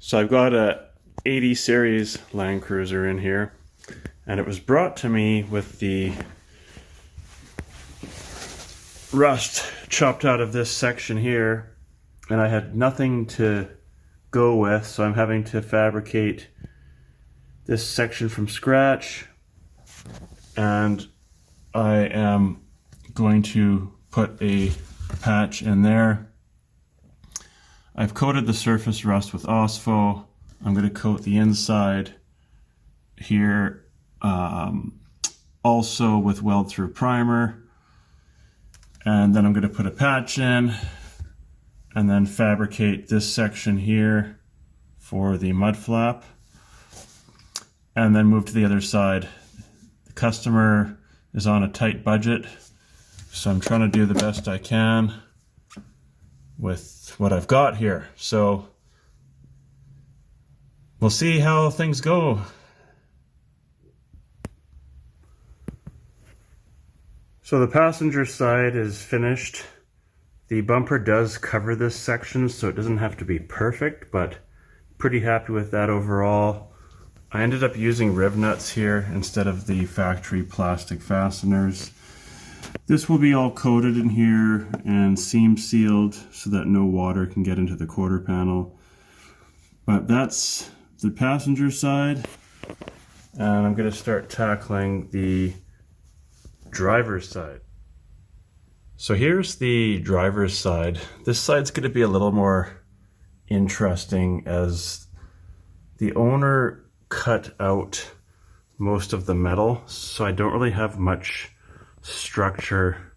So I've got a 80 series Landcruiser in here, and it was brought to me with the rust chopped out of this section here, and I had nothing to go with, so I'm having to fabricate this section from scratch, and I am going to put a patch in there. I've coated the surface rust with Osfo. I'm going to coat the inside here also with weld through primer, and then I'm going to put a patch in and then fabricate this section here for the mud flap, and then move to the other side. The customer is on a tight budget, so I'm trying to do the best I can with what I've got here. So we'll see how things go. So the passenger side is finished. The bumper does cover this section, so it doesn't have to be perfect, but pretty happy with that overall. I ended up using rib nuts here instead of the factory plastic fasteners. This will be all coated in here and seam sealed so that no water can get into the quarter panel. But that's the passenger side, and I'm going to start tackling the driver's side. So here's the driver's side. This side's going to be a little more interesting as the owner cut out most of the metal, so I don't really have much structure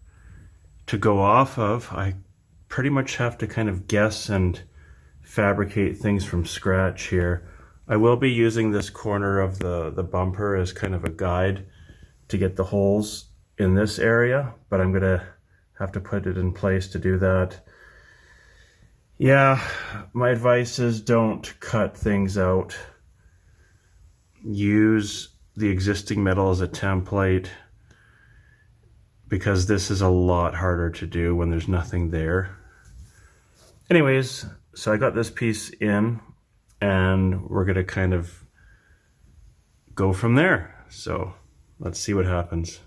to go off of. I pretty much have to kind of guess and fabricate things from scratch here. I will be using this corner of the bumper as kind of a guide to get the holes in this area, but I'm gonna have to put it in place to do that. Yeah, my advice is don't cut things out. Use the existing metal as a template, because this is a lot harder to do when there's nothing there. Anyways, so I got this piece in, and we're gonna kind of go from there. So let's see what happens.